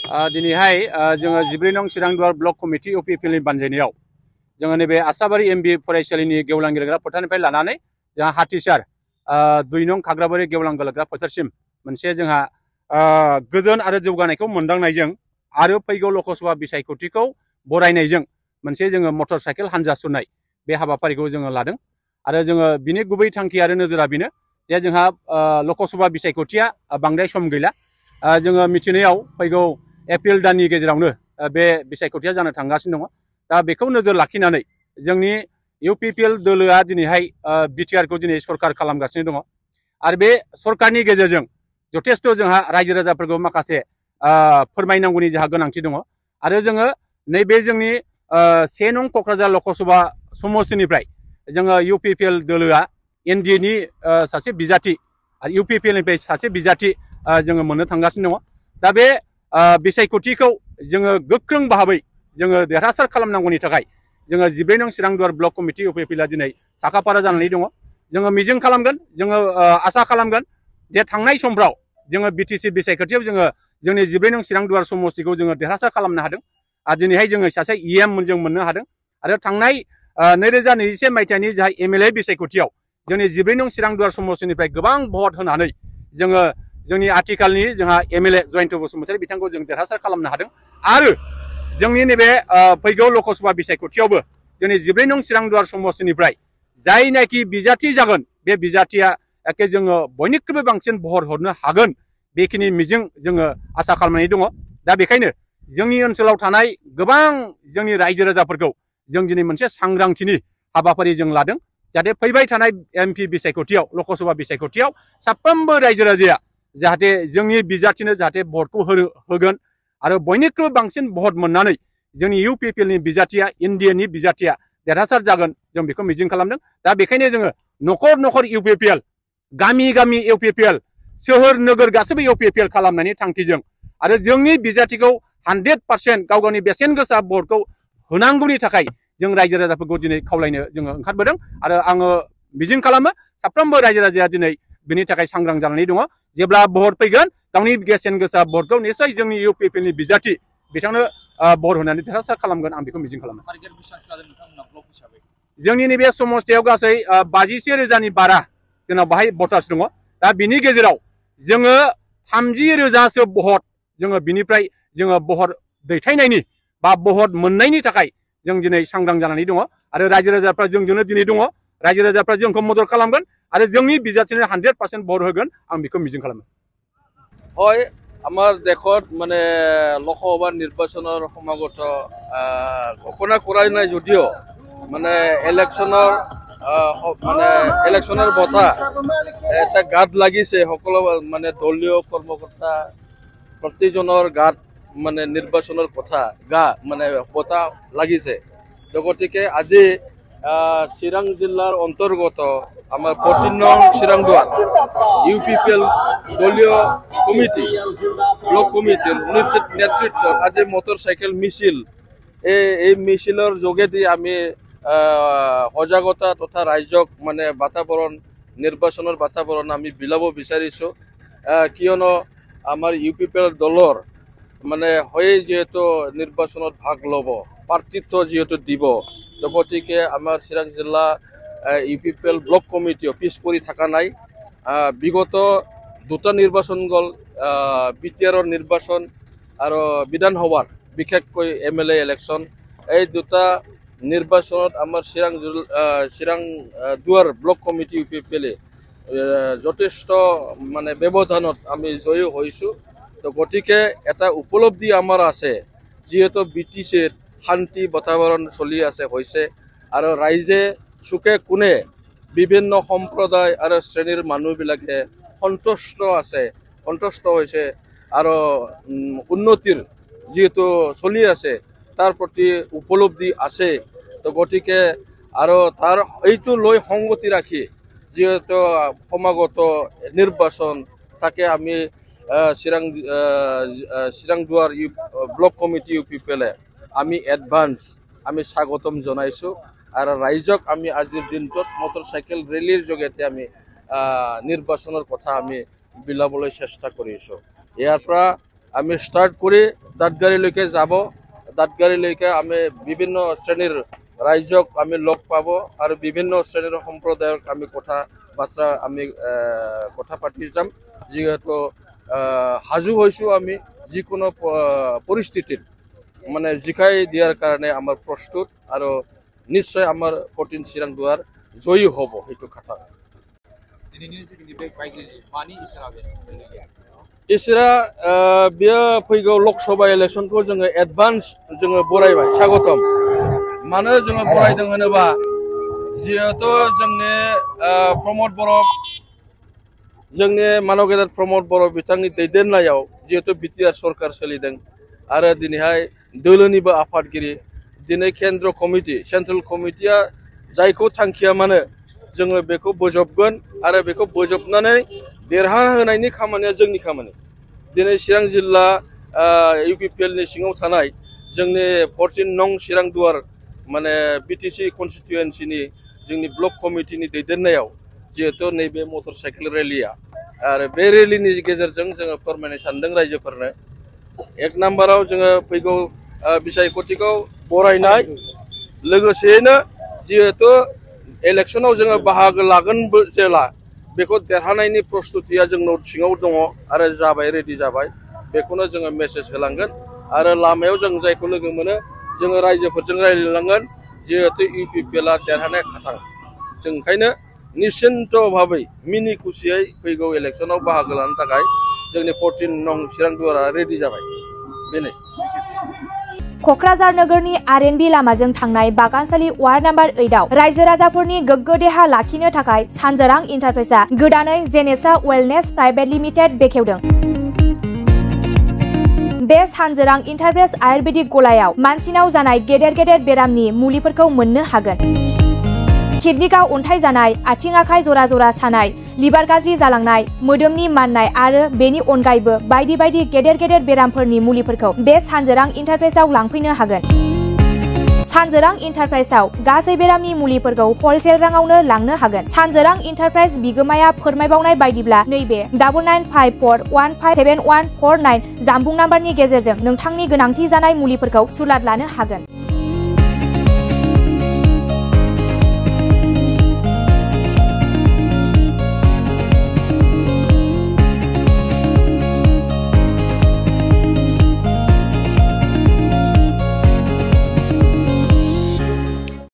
दिनैहाय जोङो 14 नं चिरांदुवार ब्लक कमिटि इउपिपिएलनि बानजायनायाव जोङो नैबे आसाबारि एमबि फरायसालिनि गेवलां गेलेग्रा फोथारनिफ्राय लानानै जोंहा हाथिसार 2 नं खाग्राबारि गेवलां गेलेग्रा फोथारसिम मोनसे जोंहा गोजोन आरो जौगानायखौ मोनदांनायजों आरो फैगौ लकसभा बिसायख'थिखौ बरायनायजों मोनसे जोङो मटर साइकेल हानजा सुरनाय बे हाबाफारिखौ जोङो लादों आरो जोङो बिनि गुबै थांखि आरो नोजोरा बेनो जे जोंहा लकसभा बिसायख'थिया बांद्राय सम गैला जोङो मिथिनायाव फैगौ एप्रिल दाननि गेजेरावनो बे बिसायख'थिया जानो थांगासिनो दङ दा बेखौ नोजोर लाखिनानै जोंनि इउपिपिएल दोलोआ दिनैहाय बिटिआरखौ दिनै सरकार खालामगासिनो दङ आरो बे सरकारनि गेजेरजों जथेस्थ' जोंहा रायजो राजाफोरखौ माखासे फोरमायनांगौनि जोंहा गोनांथि दङ आरो जोङो नैबे जोंनि 1 नं क'क्राझार लकसभा समस्तिनिफ्राय जोङो इउपिपिएल दोलोआ एनडिएनि सासे बिजाथि आरो इउपिपिएलनिफ्राय सासे बिजाथि जोङो मोननो थांगासिनो दङ दा बे बिसायख'थिखौ जोङो गोख्रों भाबै जोङो देरहासार खालामनांगौनि थाखाय जोङो 14 नं चिरांदुवार ब्लक कमिटि इउपिपिएलआ दिनै साखाफारा जानानै दङ जोङो मिजिं खालामगोन जोङो आसा खालामगोन जे थांनाय समफ्राव जोङो बिटिसि बिसायख'थियाव जोङो जोंनि 14 नं चिरांदुवार समस्तिखौ जोङो देरहासार खालामनो हादों आरो दिनैहाय जोङो सासे इएम जों मोननो हादों आरो थांनाय 2021 मायथाइनि जाहा एमएलए बिसायख'थियाव जोंनि 14 नं चिरांदुवार समस्तिनिफ्राय गोबां भट होनानै जोङो जोंनि आथिखालनि जोंहा एमएलए जयन्त बसुमतारी बिथांखौ जों देरहासार खालामनो हादों आरो जोंनि नैबे फैगौ लकसभा बिसायख'थियावबो जोंनि 14 नं चिरांदुवार समस्तिनिफ्राय जायनाखि बिजाथि जागोन बे बिजाथिया एखे जोङो बयनिख्रुइबो बांसिन भट हरनो हागोन बेखिनि मिजिं जोङो आसा खालामनानै दङ दा बेखायनो जोंनि ओनसोलाव थानाय गोबां जोंनि रायजो राजाफोरखौ जों दिनै मोनसे सांग्रांथिनि हाबाफारि जों लादों जाहाथे फैबाय थानाय एमपि बिसायख'थियाव लकसभा बिसायख'थियाव साफ्रोमबो रायजो राजाया जाहाथे जोंनि बिजाथिनो जाहाथे भटखौ होगोन आरो बयनिख्रुइबो बांसिन भट मोननानै जोंनि इउपिपिएलनि बिजाथिया एनडिएनि बिजाथिया देरहासार जागोन जों बेखौ मिजिं खालामदों दा बेखायनो जोङो न'खर न'खर इउपिपिएल गामि गामि इउपिपिएल सोहोर नोगोर गासैबो इउपिपिएल खालामनायनि थांखिजों आरो जोंनि बिजाथिखौ 100% गाव गावनि बेसेन गोसा भटखौ होनांगौनि थाखाय जों रायजो राजाफोरखौ दिनै खावलायनो जोङो ओंखारबोदों आरो आङो मिजिं खालामो साफ्रोमबो रायजो राजाया दिनै बिनि थाखाय सांग्रां जानानै दङ जेब्ला भट फैगोन गावनि बेसेन गोसा भटखौ निश्चय जोंनि इउपिपिएलनि बिजाथि बिथांनो भट होनानै देरहासार खालामगोन आं बेखौ मिजिं खालामो जोंनि नैबे समस्तियाव गासै 52,000 बारा जोंनाव बाहाय भटार्स दङ दा बिनि गेजेराव जोङो 30,000सो भट जोङो बिनिफ्राय जोङो भट दैथायनायनि बा भट मोननायनि थाखाय जों दिनै सांग्रां जानानै दङ आरो रायजो राजाफ्रा जोंजोंनो दिनै दङ रायजो राजाफ्रा जोंखौ मदद खालामगोन आरो जोंनि बिजाथिनो 100% भट होगोन आं बेखौ मिजिं खालामो হয় আমাৰ দেশত মানে লোকসভা নিৰ্বাচনৰ সমাগত ঘোষণা কৰা নাই যদিও মানে ইলেকশ্যনৰ বতাহ এটা গাত লাগিছে সকলো মানে দলীয় কৰ্মকৰ্তা প্ৰতিজনৰ গাত মানে নিৰ্বাচনৰ কথা মানে বতাহ লাগিছে গতিকে আজি চিৰাং জিলাৰ অন্তৰ্গত আমাৰ 14 নং চিৰাংদুৱাৰ ইউপিপিএল দলীয় কমিটি ব্লক কমিটিৰ নেতৃত্বত আজি মটৰ চাইকেল মিছিল এই মিছিলৰ যোগেদি আমি সজাগতা তথা ৰাইজক মানে বাতাবৰণ নিৰ্বাচনৰ বাতাবৰণ আমি বিলাব বিচাৰিছোঁ কিয়নো আমাৰ ইউপিপিএল দলৰ মানে হয় যিহেতু নিৰ্বাচনত ভাগ ল'ব প্ৰাৰ্থিত্ব যিহেতু দিব গতিকে আমাৰ চিৰাং জিলা ইউপিপিএল ব্লক কমিটিও পিছ পৰি থকা নাই বিগত দুটা নিৰ্বাচন গ'ল বিটিআৰৰ নিৰ্বাচন আৰু বিধানসভাৰ বিশেষকৈ এমএলএ ইলেকশ্যন এই দুটা নিৰ্বাচনত আমাৰ চিৰাংদুৱাৰ ব্লক কমিটি ইউপিপিএলে যথেষ্ট মানে ব্যৱধানত আমি জয়ী হৈছোঁ তো গতিকে এটা উপলব্ধি আমাৰ আছে যিহেতু বিটিচিৰ শান্তি বাতাবৰণ চলি আছে হৈছে আৰু ৰাইজে চুকে কোণে বিভিন্ন সম্প্ৰদায় আৰু শ্ৰেণীৰ মানুহবিলাকে সন্তুষ্ট হৈছে আৰু উন্নতিৰ যিহেতু চলি আছে তাৰ প্ৰতি উপলব্ধি আছে তো গতিকে আৰু তাৰ এইটো লৈ সংগতি ৰাখি যিহেতু সমাগত নিৰ্বাচন তাকে আমি চিৰাংদুৱাৰ ব্লক কমিটি ইউপিপিএলে আমি এডভান্স আমি স্বাগতম জনাইছোঁ আৰু ৰাইজক আমি আজিৰ দিনটোত মটৰ চাইকেল ৰেলীৰ যোগেদি আমি নিৰ্বাচনৰ কথা আমি বিলাবলৈ চেষ্টা কৰিছোঁ ইয়াৰ পৰা আমি স্টার্ট করে দাঁতগাড়িলৈকে যাব। দাঁতগাড়িলৈকে আমি বিভিন্ন শ্রেণীর রাইজক আমি লগ পাব আর বিভিন্ন শ্রেণীর সম্প্রদায়ক আমি কথা বার্তা আমি কথা পাতি যাম। যেহেতু হাজু হয়েছো আমি যিকোনো পরিস্থিতির মানে জিকাই দিয়ার কারণে আমার প্রস্তুত আর নিশ্চয় আমার 14 চিরাং দুয়ার জয়ী হব এইটো কথা। इसोरा बियो फैगौ लकसभा इलेक्शनखौ जोङो एडभान्स जोङो बरायबाय स्वागतम। मानो जोङो बरायदों होनोबा जिहेतु जोंनि प्रमद बर' जोंनि मानव गेदेर प्रमद बर' बिथांनि दैदेननायाव जिहेतु बिटिआर सरकार सोलिदों आरो दिनैहाय दोलोनिबो आफादगिरि दिनै केन्द्र कमिटि सेन्ट्रेल कमिटिया जायखौ थांखिया मानो जोङो बेखौ बोजबगोन आरो बेखौ बोजबनानै देरहाहोनायनि खामानिया जोंनि खामानि। दिनै चिरां जिल्ला UPPL नि सिङाव थानाय जोंनि 14 नं चिरां दुवार माने BTC कन्स्टिट्युएन्सिनि जोंनि ब्लक कमिटिनि दैदेननायाव जिहेतु नैबे मटर साइकेल रेलिया आरो बे रेलिनि गेजेरजों जोङो फोरमायनो सानदों रायजोफोरनो। एक नाम्बाराव जोङो फैगौ बिसायख'थिखौ बरायनाय लोगोसेयैनो जिहेतु इलेक्शनाव जोङो बाहागो लागोन जेला बेखौ देरहानायनि प्रस्तुतिया जोंनाव सिङाव दङ आरो जाबाय रेडि जाबाय बेखौनो जोङो मेसेज होलांगोन आरो लामायाव जों जायखौ लोगो मोनो जोङो रायजोफोरजों रायज्लायलांगोन जिहेतु UPPLआ देरहानाय खाथां। जों ओंखायनो निश्चिन्त भाबै मिनि खुसियै फैगौ इलेक्शनाव बाहागो लानो थाखाय जोंनि 14 नं चिरां दुवारा रेडि जाबाय बेनो। क'क्राझार नोगोरनि RNB लामाजों थांनाय बागानसालि वार्ड नम्बर 8 आव रायजो राजाफोरनि गोग्गो देहा लाखिनो थाखाय सानजोरां इन्टारप्राइजआ गोदानै जेनेसा वेलनेस प्राइभेट लिमिटेड बेखेवदों। बे सानजोरां इन्टारप्राइज आयुर्वेदिक गलायाव मानसिनाव जानाय गेदेर गेदेर बेरामनि मुलिफोरखौ मोननो हागोन। किडनिकाव अन्थाइ जानाय, आथिं आखाइ जरा जरा सानाय, लिभार गाज्रि जालांनाय, मोदोमनि माननाय आरो बेनि अनगायैबो बायदि बायदि गेदेर गेदेर बेरामफोरनि मुलिफोरखौ बे सानजोरां इन्टारप्राइजआव लांफैनो हागोन। सानजोरां इन्टारप्राइजआव गासै बेरामनि मुलिफोरखौ हलसेल राङावनो लांनो हागोन। सानजोरां इन्टारप्राइज बिगोमाया फोरमायबावनाय बायदिब्ला नैबे 9954157149 जानबुं नाम्बारनि गेजेरजों नोंथांनि गोनांथि जानाय मुलिफोरखौ सुलाद लानो हागोन।